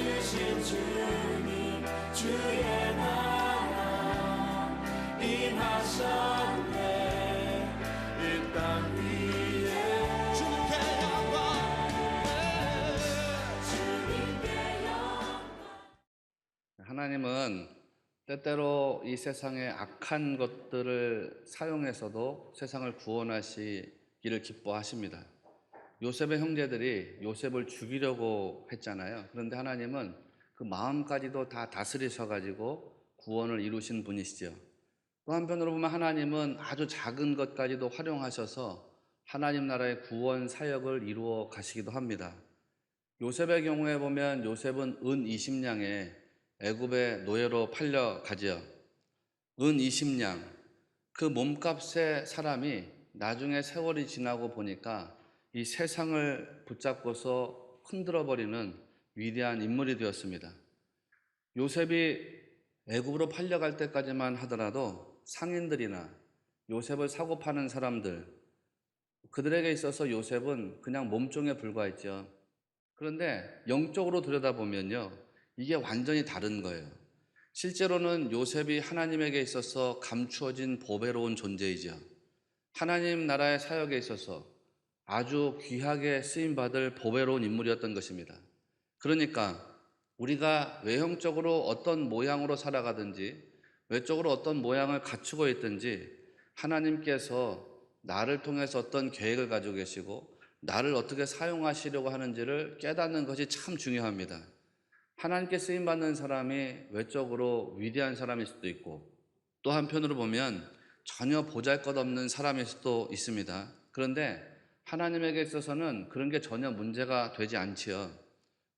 주신 주님 주의 나라 임하셨네. 이 땅 위에 주님께 영광. 하나님은 때때로 이 세상의 악한 것들을 사용해서도 세상을 구원하시기를 기뻐하십니다. 요셉의 형제들이 요셉을 죽이려고 했잖아요. 그런데 하나님은 그 마음까지도 다 다스리셔가지고 구원을 이루신 분이시죠. 또 한편으로 보면 하나님은 아주 작은 것까지도 활용하셔서 하나님 나라의 구원 사역을 이루어 가시기도 합니다. 요셉의 경우에 보면 요셉은 은 20냥에 애굽의 노예로 팔려가지요. 은 20냥, 그 몸값의 사람이 나중에 세월이 지나고 보니까 이 세상을 붙잡고서 흔들어버리는 위대한 인물이 되었습니다. 요셉이 애굽으로 팔려갈 때까지만 하더라도 상인들이나 요셉을 사고 파는 사람들, 그들에게 있어서 요셉은 그냥 몸종에 불과했죠. 그런데 영적으로 들여다보면요, 이게 완전히 다른 거예요. 실제로는 요셉이 하나님에게 있어서 감추어진 보배로운 존재이죠. 하나님 나라의 사역에 있어서 아주 귀하게 쓰임받을 보배로운 인물이었던 것입니다. 그러니까 우리가 외형적으로 어떤 모양으로 살아가든지 외적으로 어떤 모양을 갖추고 있든지 하나님께서 나를 통해서 어떤 계획을 가지고 계시고 나를 어떻게 사용하시려고 하는지를 깨닫는 것이 참 중요합니다. 하나님께 쓰임받는 사람이 외적으로 위대한 사람일 수도 있고 또 한편으로 보면 전혀 보잘것없는 사람일 수도 있습니다. 그런데 하나님에게 있어서는 그런 게 전혀 문제가 되지 않지요.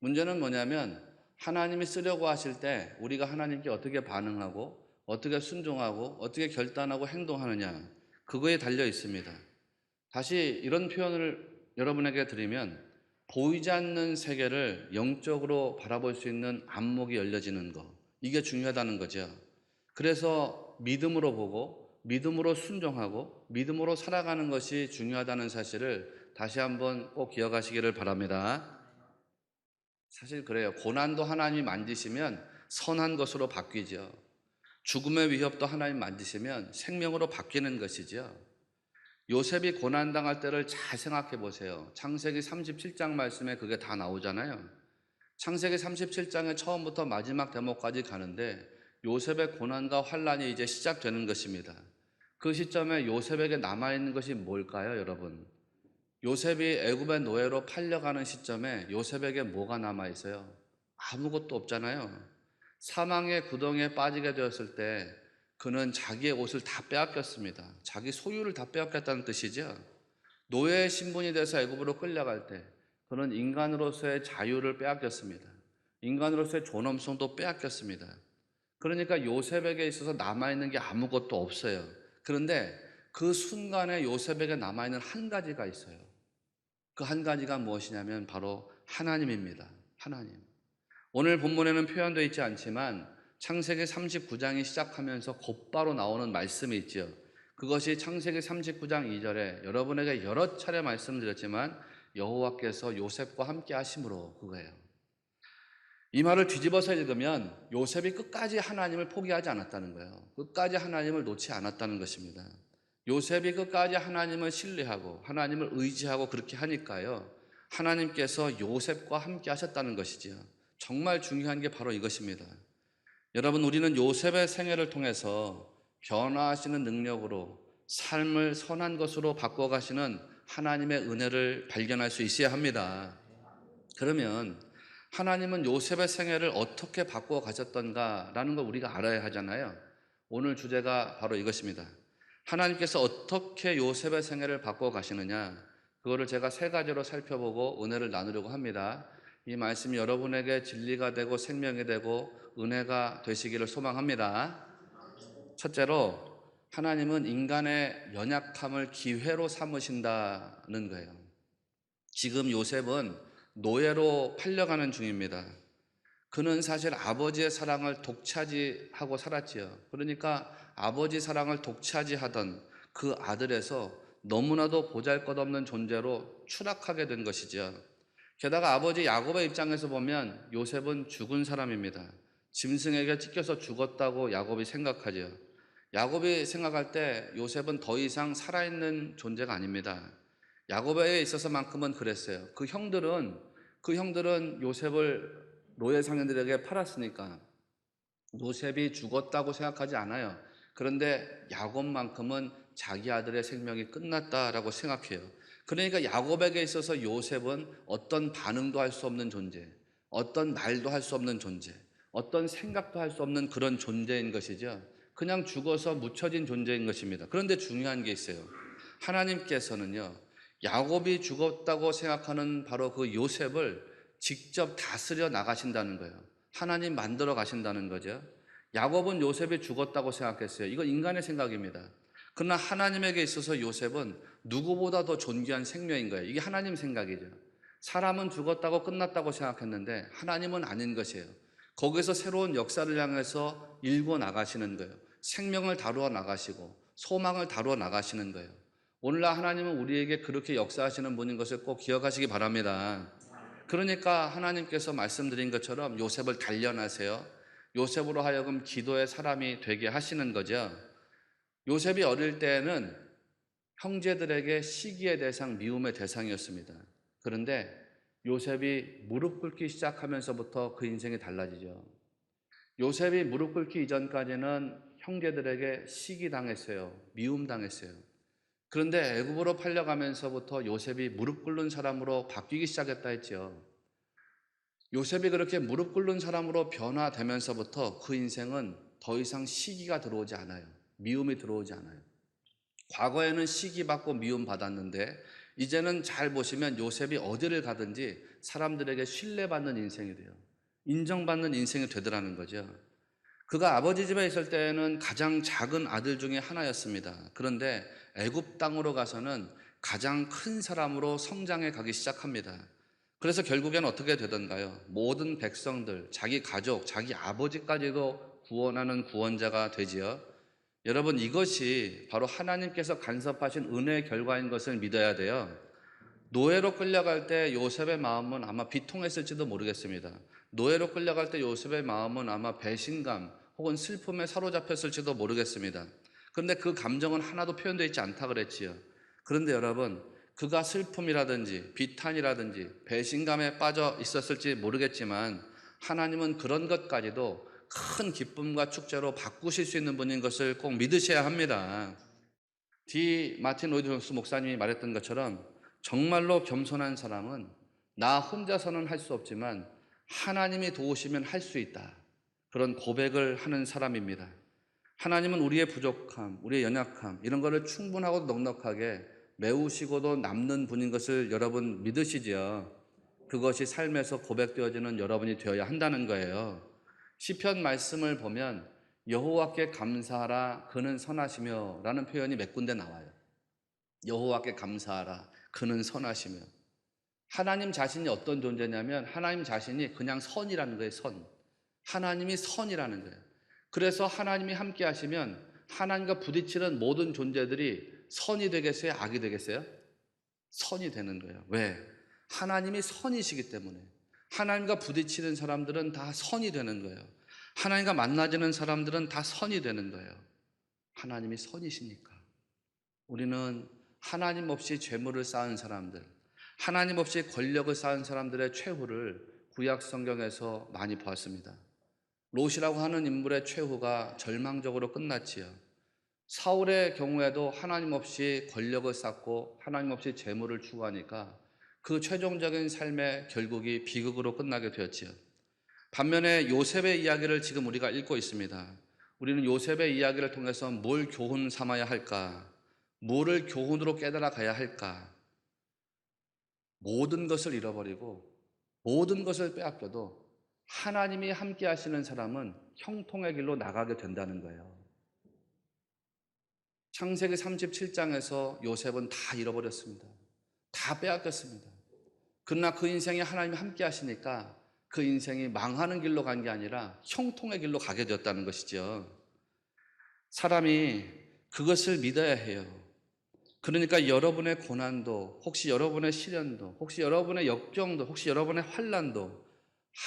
문제는 뭐냐면 하나님이 쓰려고 하실 때 우리가 하나님께 어떻게 반응하고 어떻게 순종하고 어떻게 결단하고 행동하느냐, 그거에 달려 있습니다. 다시 이런 표현을 여러분에게 드리면 보이지 않는 세계를 영적으로 바라볼 수 있는 안목이 열려지는 것, 이게 중요하다는 거죠. 그래서 믿음으로 보고 믿음으로 순종하고 믿음으로 살아가는 것이 중요하다는 사실을 다시 한번 꼭 기억하시기를 바랍니다. 사실 그래요. 고난도 하나님이 만지시면 선한 것으로 바뀌죠. 죽음의 위협도 하나님 만지시면 생명으로 바뀌는 것이죠. 요셉이 고난당할 때를 잘 생각해 보세요. 창세기 37장 말씀에 그게 다 나오잖아요. 창세기 37장의 처음부터 마지막 대목까지 가는데 요셉의 고난과 환란이 이제 시작되는 것입니다. 그 시점에 요셉에게 남아있는 것이 뭘까요, 여러분? 요셉이 애굽의 노예로 팔려가는 시점에 요셉에게 뭐가 남아있어요? 아무것도 없잖아요. 사망의 구덩이에 빠지게 되었을 때 그는 자기의 옷을 다 빼앗겼습니다. 자기 소유를 다 빼앗겼다는 뜻이죠. 노예의 신분이 돼서 애굽으로 끌려갈 때 그는 인간으로서의 자유를 빼앗겼습니다. 인간으로서의 존엄성도 빼앗겼습니다. 그러니까 요셉에게 있어서 남아있는 게 아무것도 없어요. 그런데 그 순간에 요셉에게 남아있는 한 가지가 있어요. 그 한 가지가 무엇이냐면 바로 하나님입니다. 하나님. 오늘 본문에는 표현되어 있지 않지만 창세기 39장이 시작하면서 곧바로 나오는 말씀이 있죠. 그것이 창세기 39장 2절에 여러분에게 여러 차례 말씀드렸지만 여호와께서 요셉과 함께 하심으로, 그거예요. 이 말을 뒤집어서 읽으면 요셉이 끝까지 하나님을 포기하지 않았다는 거예요. 끝까지 하나님을 놓지 않았다는 것입니다. 요셉이 끝까지 하나님을 신뢰하고 하나님을 의지하고 그렇게 하니까요, 하나님께서 요셉과 함께 하셨다는 것이지요. 정말 중요한 게 바로 이것입니다. 여러분, 우리는 요셉의 생애를 통해서 변화하시는 능력으로 삶을 선한 것으로 바꿔가시는 하나님의 은혜를 발견할 수 있어야 합니다. 그러면 하나님은 요셉의 생애를 어떻게 바꿔 가셨던가라는 걸 우리가 알아야 하잖아요. 오늘 주제가 바로 이것입니다. 하나님께서 어떻게 요셉의 생애를 바꿔 가시느냐, 그거를 제가 세 가지로 살펴보고 은혜를 나누려고 합니다. 이 말씀이 여러분에게 진리가 되고 생명이 되고 은혜가 되시기를 소망합니다. 첫째로, 하나님은 인간의 연약함을 기회로 삼으신다는 거예요. 지금 요셉은 노예로 팔려가는 중입니다. 그는 사실 아버지의 사랑을 독차지하고 살았지요. 그러니까 아버지 사랑을 독차지하던 그 아들에서 너무나도 보잘것없는 존재로 추락하게 된 것이죠. 게다가 아버지 야곱의 입장에서 보면 요셉은 죽은 사람입니다. 짐승에게 찢겨서 죽었다고 야곱이 생각하죠. 야곱이 생각할 때 요셉은 더 이상 살아있는 존재가 아닙니다. 야곱에 있어서만큼은 그랬어요. 그 형들은 요셉을 노예 상인들에게 팔았으니까 요셉이 죽었다고 생각하지 않아요. 그런데 야곱만큼은 자기 아들의 생명이 끝났다라고 생각해요. 그러니까 야곱에게 있어서 요셉은 어떤 반응도 할 수 없는 존재, 어떤 말도 할 수 없는 존재, 어떤 생각도 할 수 없는 그런 존재인 것이죠. 그냥 죽어서 묻혀진 존재인 것입니다. 그런데 중요한 게 있어요. 하나님께서는요, 야곱이 죽었다고 생각하는 바로 그 요셉을 직접 다스려 나가신다는 거예요. 하나님 만들어 가신다는 거죠. 야곱은 요셉이 죽었다고 생각했어요. 이거 인간의 생각입니다. 그러나 하나님에게 있어서 요셉은 누구보다 더 존귀한 생명인 거예요. 이게 하나님 생각이죠. 사람은 죽었다고 끝났다고 생각했는데 하나님은 아닌 것이에요. 거기서 새로운 역사를 향해서 일궈 나가시는 거예요. 생명을 다루어 나가시고 소망을 다루어 나가시는 거예요. 오늘날 하나님은 우리에게 그렇게 역사하시는 분인 것을 꼭 기억하시기 바랍니다. 그러니까 하나님께서 말씀드린 것처럼 요셉을 단련하세요. 요셉으로 하여금 기도의 사람이 되게 하시는 거죠. 요셉이 어릴 때는 형제들에게 시기의 대상, 미움의 대상이었습니다. 그런데 요셉이 무릎 꿇기 시작하면서부터 그 인생이 달라지죠. 요셉이 무릎 꿇기 이전까지는 형제들에게 시기당했어요. 미움당했어요. 그런데 애굽으로 팔려가면서부터 요셉이 무릎 꿇는 사람으로 바뀌기 시작했다 했죠. 요셉이 그렇게 무릎 꿇는 사람으로 변화되면서부터 그 인생은 더 이상 시기가 들어오지 않아요. 미움이 들어오지 않아요. 과거에는 시기받고 미움받았는데 이제는 잘 보시면 요셉이 어디를 가든지 사람들에게 신뢰받는 인생이 돼요. 인정받는 인생이 되더라는 거죠. 그가 아버지 집에 있을 때는 가장 작은 아들 중에 하나였습니다. 그런데 애굽 땅으로 가서는 가장 큰 사람으로 성장해 가기 시작합니다. 그래서 결국엔 어떻게 되던가요? 모든 백성들, 자기 가족, 자기 아버지까지도 구원하는 구원자가 되지요. 여러분, 이것이 바로 하나님께서 간섭하신 은혜의 결과인 것을 믿어야 돼요. 노예로 끌려갈 때 요셉의 마음은 아마 비통했을지도 모르겠습니다. 노예로 끌려갈 때 요셉의 마음은 아마 배신감 혹은 슬픔에 사로잡혔을지도 모르겠습니다. 그런데 그 감정은 하나도 표현되어 있지 않다 그랬지요. 그런데 여러분, 그가 슬픔이라든지 비탄이라든지 배신감에 빠져 있었을지 모르겠지만 하나님은 그런 것까지도 큰 기쁨과 축제로 바꾸실 수 있는 분인 것을 꼭 믿으셔야 합니다. 마틴 로이드 존스 목사님이 말했던 것처럼 정말로 겸손한 사람은 나 혼자서는 할 수 없지만 하나님이 도우시면 할 수 있다. 그런 고백을 하는 사람입니다. 하나님은 우리의 부족함, 우리의 연약함 이런 거를 충분하고 넉넉하게 메우시고도 남는 분인 것을 여러분 믿으시지요. 그것이 삶에서 고백되어지는 여러분이 되어야 한다는 거예요. 시편 말씀을 보면 여호와께 감사하라 그는 선하시며 라는 표현이 몇 군데 나와요. 여호와께 감사하라 그는 선하시며. 하나님 자신이 어떤 존재냐면 하나님 자신이 그냥 선이라는 거예요. 선. 하나님이 선이라는 거예요. 그래서 하나님이 함께 하시면 하나님과 부딪히는 모든 존재들이 선이 되겠어요? 악이 되겠어요? 선이 되는 거예요. 왜? 하나님이 선이시기 때문에. 하나님과 부딪히는 사람들은 다 선이 되는 거예요. 하나님과 만나지는 사람들은 다 선이 되는 거예요. 하나님이 선이시니까. 우리는 하나님 없이 재물을 쌓은 사람들, 하나님 없이 권력을 쌓은 사람들의 최후를 구약 성경에서 많이 보았습니다. 롯이라고 하는 인물의 최후가 절망적으로 끝났지요. 사울의 경우에도 하나님 없이 권력을 쌓고 하나님 없이 재물을 추구하니까 그 최종적인 삶의 결국이 비극으로 끝나게 되었지요. 반면에 요셉의 이야기를 지금 우리가 읽고 있습니다. 우리는 요셉의 이야기를 통해서 뭘 교훈 삼아야 할까? 뭐를 교훈으로 깨달아 가야 할까? 모든 것을 잃어버리고 모든 것을 빼앗겨도 하나님이 함께 하시는 사람은 형통의 길로 나가게 된다는 거예요. 창세기 37장에서 요셉은 다 잃어버렸습니다. 다 빼앗겼습니다. 그러나 그 인생에 하나님이 함께 하시니까 그 인생이 망하는 길로 간 게 아니라 형통의 길로 가게 되었다는 것이죠. 사람이 그것을 믿어야 해요. 그러니까 여러분의 고난도, 혹시 여러분의 시련도, 혹시 여러분의 역경도, 혹시 여러분의 환난도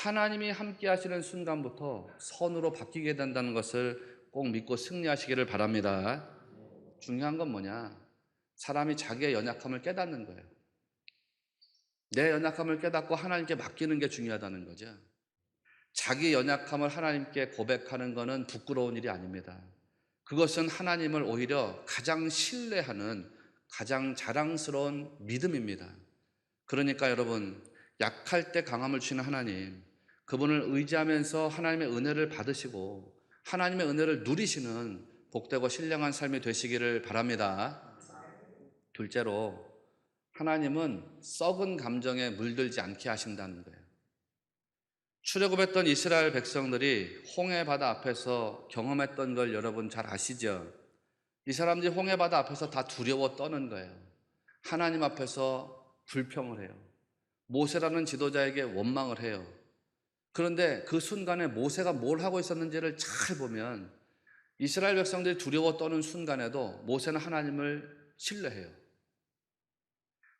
하나님이 함께 하시는 순간부터 선으로 바뀌게 된다는 것을 꼭 믿고 승리하시기를 바랍니다. 중요한 건 뭐냐? 사람이 자기의 연약함을 깨닫는 거예요. 내 연약함을 깨닫고 하나님께 맡기는 게 중요하다는 거죠. 자기 연약함을 하나님께 고백하는 것은 부끄러운 일이 아닙니다. 그것은 하나님을 오히려 가장 신뢰하는 가장 자랑스러운 믿음입니다. 그러니까 여러분, 약할 때 강함을 주시는 하나님, 그분을 의지하면서 하나님의 은혜를 받으시고 하나님의 은혜를 누리시는 복되고 신령한 삶이 되시기를 바랍니다. 둘째로, 하나님은 썩은 감정에 물들지 않게 하신다는 거예요. 출애굽했던 이스라엘 백성들이 홍해 바다 앞에서 경험했던 걸 여러분 잘 아시죠? 이 사람들이 홍해 바다 앞에서 다 두려워 떠는 거예요. 하나님 앞에서 불평을 해요. 모세라는 지도자에게 원망을 해요. 그런데 그 순간에 모세가 뭘 하고 있었는지를 잘 보면 이스라엘 백성들이 두려워 떠는 순간에도 모세는 하나님을 신뢰해요.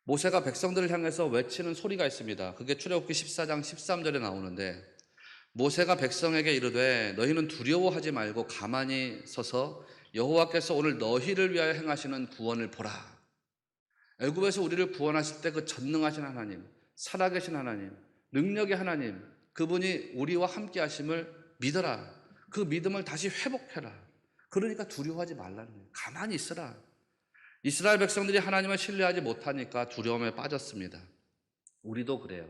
모세가 백성들을 향해서 외치는 소리가 있습니다. 그게 출애굽기 14장 13절에 나오는데, 모세가 백성에게 이르되 너희는 두려워하지 말고 가만히 서서 여호와께서 오늘 너희를 위하여 행하시는 구원을 보라. 애굽에서 우리를 구원하실 때 그 전능하신 하나님, 살아계신 하나님, 능력의 하나님, 그분이 우리와 함께 하심을 믿어라. 그 믿음을 다시 회복해라. 그러니까 두려워하지 말라는 거예요. 가만히 있어라. 이스라엘 백성들이 하나님을 신뢰하지 못하니까 두려움에 빠졌습니다. 우리도 그래요.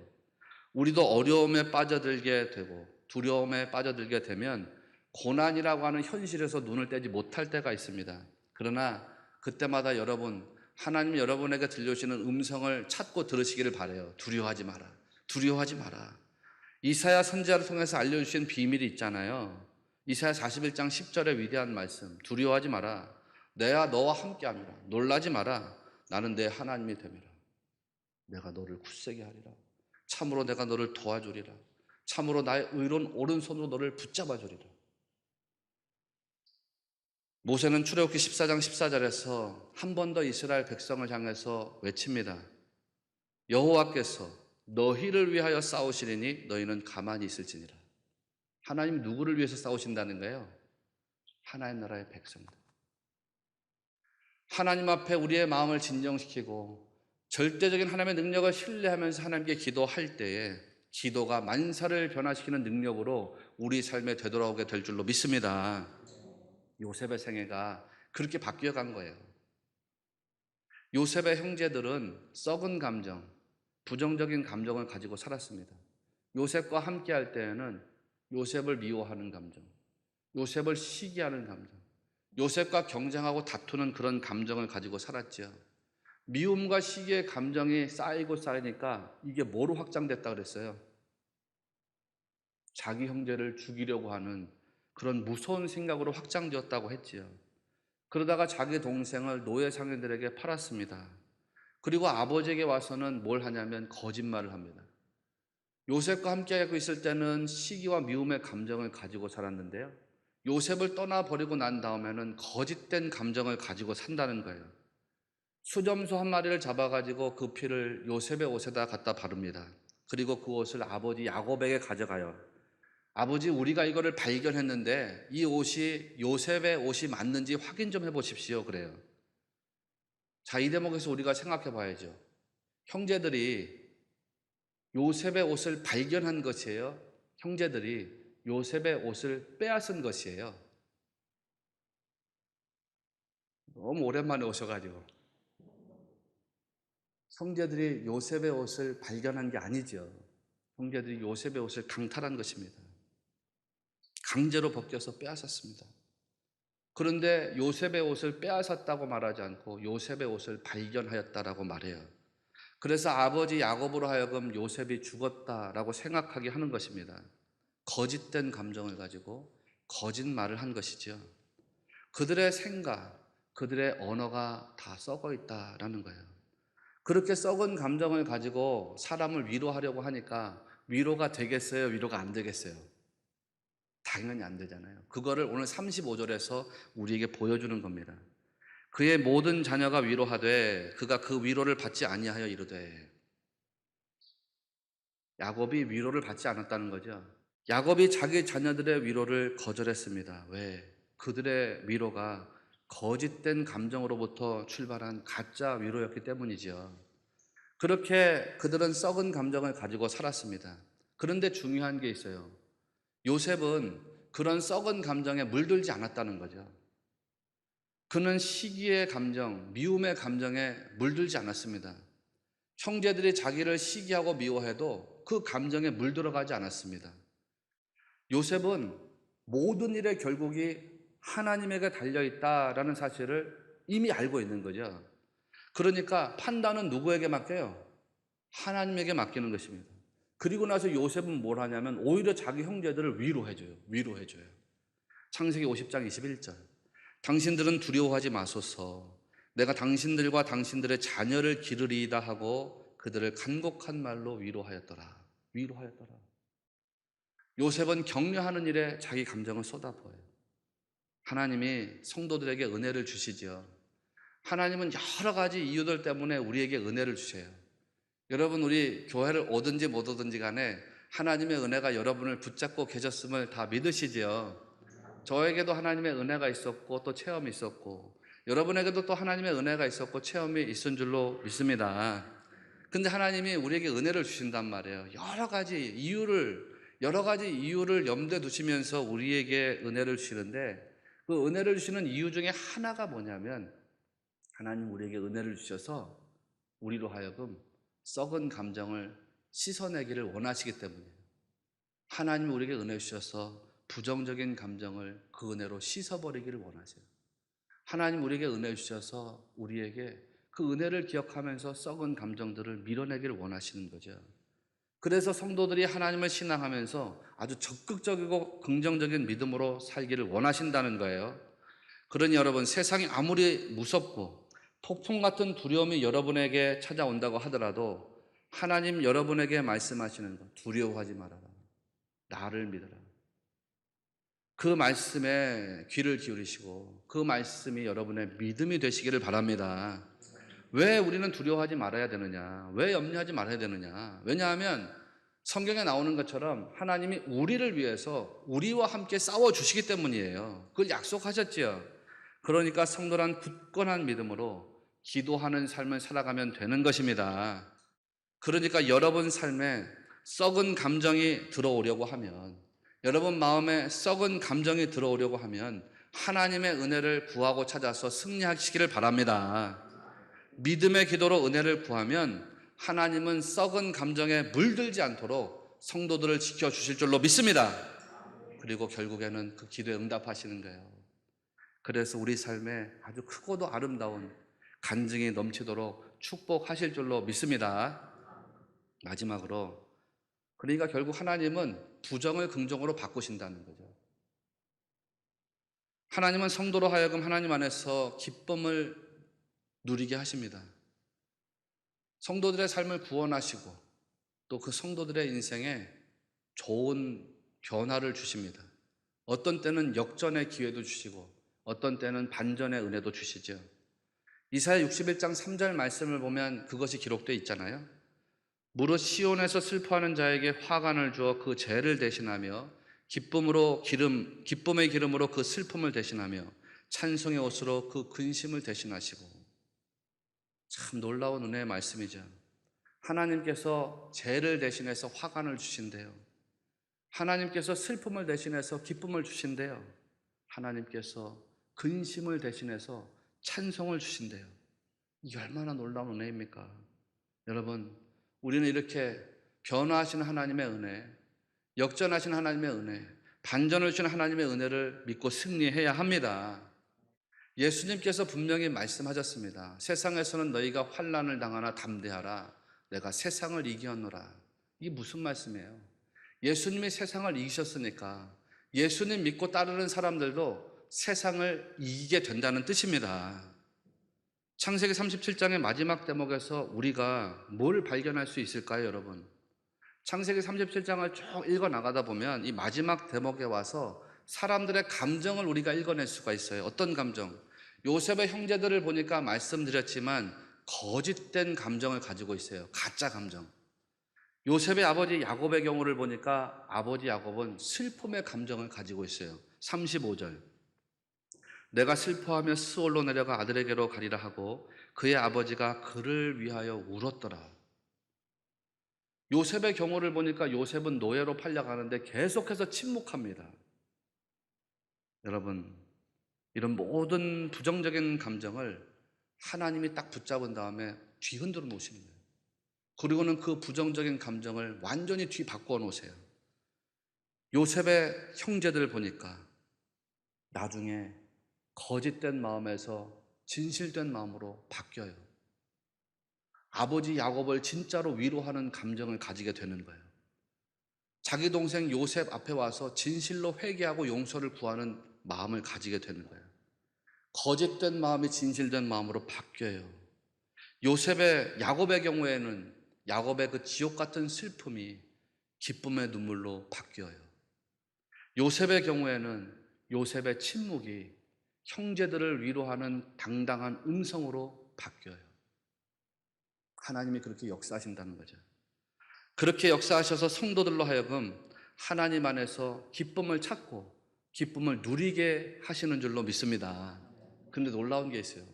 우리도 어려움에 빠져들게 되고 두려움에 빠져들게 되면 고난이라고 하는 현실에서 눈을 떼지 못할 때가 있습니다. 그러나 그때마다 여러분, 하나님이 여러분에게 들려주시는 음성을 찾고 들으시기를 바라요. 두려워하지 마라. 두려워하지 마라. 이사야 선지자를 통해서 알려주신 비밀이 있잖아요. 이사야 41장 10절의 위대한 말씀. 두려워하지 마라. 내가 너와 함께함이라. 놀라지 마라. 나는 내 하나님이 됨이라. 내가 너를 굳세게 하리라. 참으로 내가 너를 도와주리라. 참으로 나의 의로운 오른손으로 너를 붙잡아 주리라. 모세는 출애굽기 14장 14절에서 한 번 더 이스라엘 백성을 향해서 외칩니다. 여호와께서 너희를 위하여 싸우시리니 너희는 가만히 있을지니라. 하나님 누구를 위해서 싸우신다는 거예요? 하나님 나라의 백성들. 하나님 앞에 우리의 마음을 진정시키고 절대적인 하나님의 능력을 신뢰하면서 하나님께 기도할 때에 기도가 만사를 변화시키는 능력으로 우리 삶에 되돌아오게 될 줄로 믿습니다. 요셉의 생애가 그렇게 바뀌어간 거예요. 요셉의 형제들은 썩은 감정, 부정적인 감정을 가지고 살았습니다. 요셉과 함께 할 때에는 요셉을 미워하는 감정, 요셉을 시기하는 감정, 요셉과 경쟁하고 다투는 그런 감정을 가지고 살았죠. 미움과 시기의 감정이 쌓이고 쌓이니까 이게 뭐로 확장됐다 그랬어요? 자기 형제를 죽이려고 하는 그런 무서운 생각으로 확장되었다고 했지요. 그러다가 자기 동생을 노예 상인들에게 팔았습니다. 그리고 아버지에게 와서는 뭘 하냐면 거짓말을 합니다. 요셉과 함께하고 있을 때는 시기와 미움의 감정을 가지고 살았는데요. 요셉을 떠나버리고 난 다음에는 거짓된 감정을 가지고 산다는 거예요. 수점소 한 마리를 잡아가지고 그 피를 요셉의 옷에다 갖다 바릅니다. 그리고 그 옷을 아버지 야곱에게 가져가요. 아버지, 우리가 이거를 발견했는데 이 옷이 요셉의 옷이 맞는지 확인 좀 해보십시오. 그래요. 자, 이 대목에서 우리가 생각해 봐야죠. 형제들이 요셉의 옷을 발견한 것이에요? 형제들이 요셉의 옷을 빼앗은 것이에요? 너무 오랜만에 오셔가지고. 형제들이 요셉의 옷을 발견한 게 아니죠. 형제들이 요셉의 옷을 강탈한 것입니다. 강제로 벗겨서 빼앗았습니다. 그런데 요셉의 옷을 빼앗았다고 말하지 않고 요셉의 옷을 발견하였다라고 말해요. 그래서 아버지 야곱으로 하여금 요셉이 죽었다라고 생각하게 하는 것입니다. 거짓된 감정을 가지고 거짓말을 한 것이죠. 그들의 생각, 그들의 언어가 다 썩어 있다라는 거예요. 그렇게 썩은 감정을 가지고 사람을 위로하려고 하니까 위로가 되겠어요? 위로가 안 되겠어요? 당연히 안 되잖아요. 그거를 오늘 35절에서 우리에게 보여주는 겁니다. 그의 모든 자녀가 위로하되 그가 그 위로를 받지 아니하여 이르되. 야곱이 위로를 받지 않았다는 거죠. 야곱이 자기 자녀들의 위로를 거절했습니다. 왜? 그들의 위로가 거짓된 감정으로부터 출발한 가짜 위로였기 때문이죠. 그렇게 그들은 썩은 감정을 가지고 살았습니다. 그런데 중요한 게 있어요. 요셉은 그런 썩은 감정에 물들지 않았다는 거죠. 그는 시기의 감정, 미움의 감정에 물들지 않았습니다. 형제들이 자기를 시기하고 미워해도 그 감정에 물들어가지 않았습니다. 요셉은 모든 일의 결국이 하나님에게 달려있다라는 사실을 이미 알고 있는 거죠. 그러니까 판단은 누구에게 맡겨요? 하나님에게 맡기는 것입니다. 그리고 나서 요셉은 뭘 하냐면 오히려 자기 형제들을 위로해줘요. 창세기 50장 21절. 당신들은 두려워하지 마소서. 내가 당신들과 당신들의 자녀를 기르리이다 하고 그들을 간곡한 말로 위로하였더라. 요셉은 격려하는 일에 자기 감정을 쏟아부어요. 하나님이 성도들에게 은혜를 주시죠. 하나님은 여러 가지 이유들 때문에 우리에게 은혜를 주셔요. 여러분, 우리 교회를 오든지 못 오든지 간에 하나님의 은혜가 여러분을 붙잡고 계셨음을 다 믿으시지요. 저에게도 하나님의 은혜가 있었고 또 체험이 있었고 여러분에게도 또 하나님의 은혜가 있었고 체험이 있은 줄로 믿습니다. 근데 하나님이 우리에게 은혜를 주신단 말이에요. 여러 가지 이유를 염두에 두시면서 우리에게 은혜를 주시는데 그 은혜를 주시는 이유 중에 하나가 뭐냐면 하나님 우리에게 은혜를 주셔서 우리로 하여금 썩은 감정을 씻어내기를 원하시기 때문이에요. 하나님이 우리에게 은혜 주셔서 부정적인 감정을 그 은혜로 씻어버리기를 원하세요. 하나님 우리에게 은혜 주셔서 우리에게 그 은혜를 기억하면서 썩은 감정들을 밀어내기를 원하시는 거죠. 그래서 성도들이 하나님을 신앙하면서 아주 적극적이고 긍정적인 믿음으로 살기를 원하신다는 거예요. 그러니 여러분, 세상이 아무리 무섭고 폭풍 같은 두려움이 여러분에게 찾아온다고 하더라도 하나님 여러분에게 말씀하시는 것, 두려워하지 말아라. 나를 믿어라. 그 말씀에 귀를 기울이시고 그 말씀이 여러분의 믿음이 되시기를 바랍니다. 왜 우리는 두려워하지 말아야 되느냐? 왜 염려하지 말아야 되느냐? 왜냐하면 성경에 나오는 것처럼 하나님이 우리를 위해서 우리와 함께 싸워주시기 때문이에요. 그걸 약속하셨지요. 그러니까 성도란 굳건한 믿음으로 기도하는 삶을 살아가면 되는 것입니다. 그러니까 여러분 삶에 썩은 감정이 들어오려고 하면, 여러분 마음에 썩은 감정이 들어오려고 하면 하나님의 은혜를 구하고 찾아서 승리하시기를 바랍니다. 믿음의 기도로 은혜를 구하면 하나님은 썩은 감정에 물들지 않도록 성도들을 지켜주실 줄로 믿습니다. 그리고 결국에는 그 기도에 응답하시는 거예요. 그래서 우리 삶에 아주 크고도 아름다운 간증이 넘치도록 축복하실 줄로 믿습니다. 마지막으로, 그러니까 결국 하나님은 부정을 긍정으로 바꾸신다는 거죠. 하나님은 성도로 하여금 하나님 안에서 기쁨을 누리게 하십니다. 성도들의 삶을 구원하시고 또 그 성도들의 인생에 좋은 변화를 주십니다. 어떤 때는 역전의 기회도 주시고 어떤 때는 반전의 은혜도 주시죠. 이사야 61장 3절 말씀을 보면 그것이 기록되어 있잖아요. 무릇 시온에서 슬퍼하는 자에게 화관을 주어 그 죄를 대신하며 기쁨의 기름으로 그 슬픔을 대신하며 찬송의 옷으로 그 근심을 대신하시고. 참 놀라운 은혜의 말씀이죠. 하나님께서 죄를 대신해서 화관을 주신대요. 하나님께서 슬픔을 대신해서 기쁨을 주신대요. 하나님께서 근심을 대신해서 찬송을 주신대요. 이게 얼마나 놀라운 은혜입니까? 여러분, 우리는 이렇게 변화하시는 하나님의 은혜, 역전하시는 하나님의 은혜, 반전을 주시는 하나님의 은혜를 믿고 승리해야 합니다. 예수님께서 분명히 말씀하셨습니다. 세상에서는 너희가 환난을 당하나 담대하라. 내가 세상을 이기었노라. 이게 무슨 말씀이에요? 예수님이 세상을 이기셨으니까 예수님 믿고 따르는 사람들도 세상을 이기게 된다는 뜻입니다. 창세기 37장의 마지막 대목에서 우리가 뭘 발견할 수 있을까요, 여러분? 창세기 37장을 쭉 읽어 나가다 보면 이 마지막 대목에 와서 사람들의 감정을 우리가 읽어낼 수가 있어요. 어떤 감정? 요셉의 형제들을 보니까 말씀드렸지만 거짓된 감정을 가지고 있어요. 가짜 감정. 요셉의 아버지 야곱의 경우를 보니까 아버지 야곱은 슬픔의 감정을 가지고 있어요. 35절. 내가 슬퍼하며 스올로 내려가 아들에게로 가리라 하고 그의 아버지가 그를 위하여 울었더라. 요셉의 경우를 보니까 요셉은 노예로 팔려가는데 계속해서 침묵합니다. 여러분, 이런 모든 부정적인 감정을 하나님이 딱 붙잡은 다음에 뒤흔들어 놓으시는 거예요. 그리고는 그 부정적인 감정을 완전히 뒤 바꿔 놓으세요. 요셉의 형제들을 보니까 나중에 거짓된 마음에서 진실된 마음으로 바뀌어요. 아버지 야곱을 진짜로 위로하는 감정을 가지게 되는 거예요. 자기 동생 요셉 앞에 와서 진실로 회개하고 용서를 구하는 마음을 가지게 되는 거예요. 거짓된 마음이 진실된 마음으로 바뀌어요. 야곱의 경우에는 야곱의 그 지옥 같은 슬픔이 기쁨의 눈물로 바뀌어요. 요셉의 경우에는 요셉의 침묵이 형제들을 위로하는 당당한 음성으로 바뀌어요. 하나님이 그렇게 역사하신다는 거죠. 그렇게 역사하셔서 성도들로 하여금 하나님 안에서 기쁨을 찾고 기쁨을 누리게 하시는 줄로 믿습니다. 그런데 놀라운 게 있어요.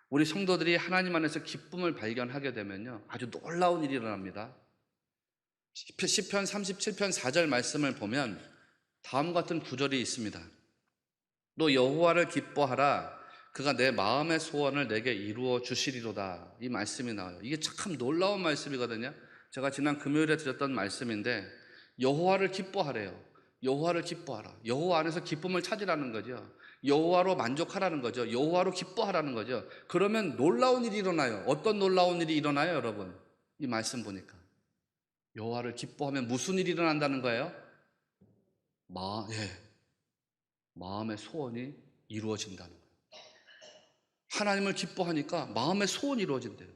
우리 성도들이 하나님 안에서 기쁨을 발견하게 되면요, 아주 놀라운 일이 일어납니다. 시편 37편 4절 말씀을 보면 다음과 같은 구절이 있습니다. 너 여호와를 기뻐하라. 그가 내 마음의 소원을 내게 이루어 주시리로다. 이 말씀이 나와요. 이게 참 놀라운 말씀이거든요. 제가 지난 금요일에 드렸던 말씀인데 여호와를 기뻐하래요. 여호와를 기뻐하라. 여호와 안에서 기쁨을 찾으라는 거죠. 여호와로 만족하라는 거죠. 여호와로 기뻐하라는 거죠. 그러면 놀라운 일이 일어나요. 어떤 놀라운 일이 일어나요, 여러분? 이 말씀 보니까 여호와를 기뻐하면 무슨 일이 일어난다는 거예요? 마음의 소원이 이루어진다는 거예요. 하나님을 기뻐하니까 마음의 소원이 이루어진대요.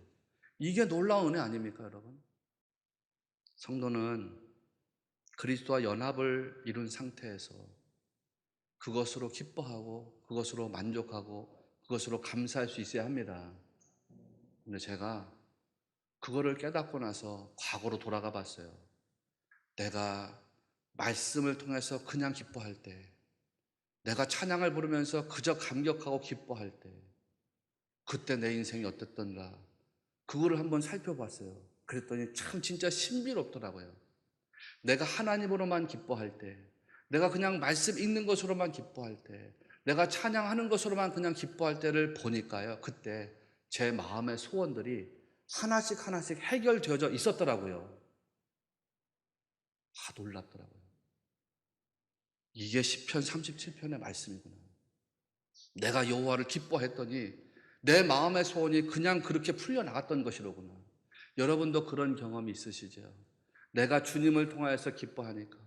이게 놀라운 은혜 아닙니까, 여러분? 성도는 그리스도와 연합을 이룬 상태에서 그것으로 기뻐하고 그것으로 만족하고 그것으로 감사할 수 있어야 합니다. 근데 제가 그거를 깨닫고 나서 과거로 돌아가 봤어요. 내가 말씀을 통해서 그냥 기뻐할 때, 내가 찬양을 부르면서 그저 감격하고 기뻐할 때, 그때 내 인생이 어땠던가 그거를 한번 살펴봤어요. 그랬더니 참 진짜 신비롭더라고요. 내가 하나님으로만 기뻐할 때, 내가 그냥 말씀 읽는 것으로만 기뻐할 때, 내가 찬양하는 것으로만 그냥 기뻐할 때를 보니까요, 그때 제 마음의 소원들이 하나씩 하나씩 해결되어져 있었더라고요. 놀랍더라고요. 이게 시편 37편의 말씀이구나. 내가 여호와를 기뻐했더니 내 마음의 소원이 그냥 그렇게 풀려나갔던 것이로구나. 여러분도 그런 경험이 있으시죠? 내가 주님을 통하여서 기뻐하니까,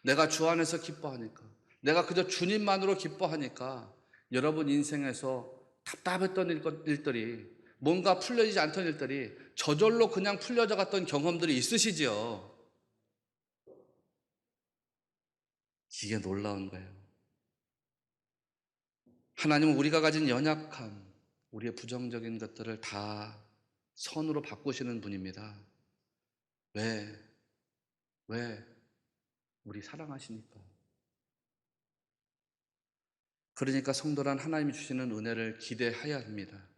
내가 주 안에서 기뻐하니까, 내가 그저 주님만으로 기뻐하니까 여러분 인생에서 답답했던 일들이, 뭔가 풀려지지 않던 일들이 저절로 그냥 풀려져 갔던 경험들이 있으시죠? 이게 놀라운 거예요. 하나님은 우리가 가진 연약함, 우리의 부정적인 것들을 다 선으로 바꾸시는 분입니다. 왜 우리 사랑하시니까. 그러니까 성도란 하나님이 주시는 은혜를 기대해야 합니다.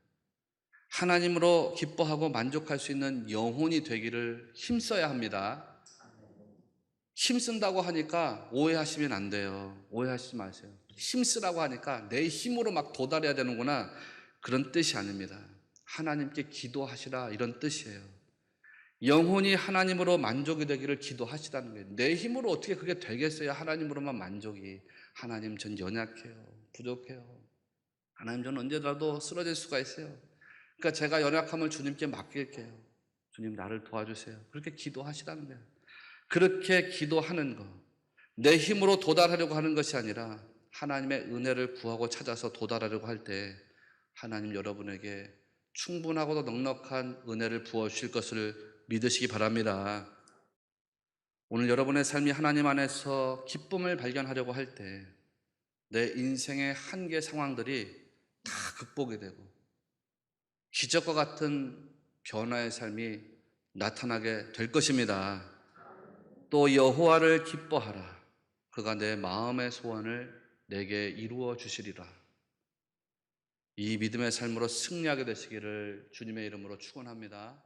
하나님으로 기뻐하고 만족할 수 있는 영혼이 되기를 힘써야 합니다. 힘쓴다고 하니까 오해하시면 안 돼요. 오해하시지 마세요. 힘쓰라고 하니까 내 힘으로 막 도달해야 되는구나, 그런 뜻이 아닙니다. 하나님께 기도하시라, 이런 뜻이에요. 영혼이 하나님으로 만족이 되기를 기도하시라는 거예요. 내 힘으로 어떻게 그게 되겠어요? 하나님으로만 만족이. 하나님, 전 연약해요. 부족해요. 하나님, 전 언제라도 쓰러질 수가 있어요. 그러니까 제가 연약함을 주님께 맡길게요. 주님, 나를 도와주세요. 그렇게 기도하시라는 거예요. 그렇게 기도하는 것, 내 힘으로 도달하려고 하는 것이 아니라 하나님의 은혜를 구하고 찾아서 도달하려고 할 때 하나님 여러분에게 충분하고도 넉넉한 은혜를 부어주실 것을 믿으시기 바랍니다. 오늘 여러분의 삶이 하나님 안에서 기쁨을 발견하려고 할 때 내 인생의 한계 상황들이 다 극복이 되고 기적과 같은 변화의 삶이 나타나게 될 것입니다. 또 여호와를 기뻐하라. 그가 내 마음의 소원을 내게 이루어 주시리라. 이 믿음의 삶으로 승리하게 되시기를 주님의 이름으로 축원합니다.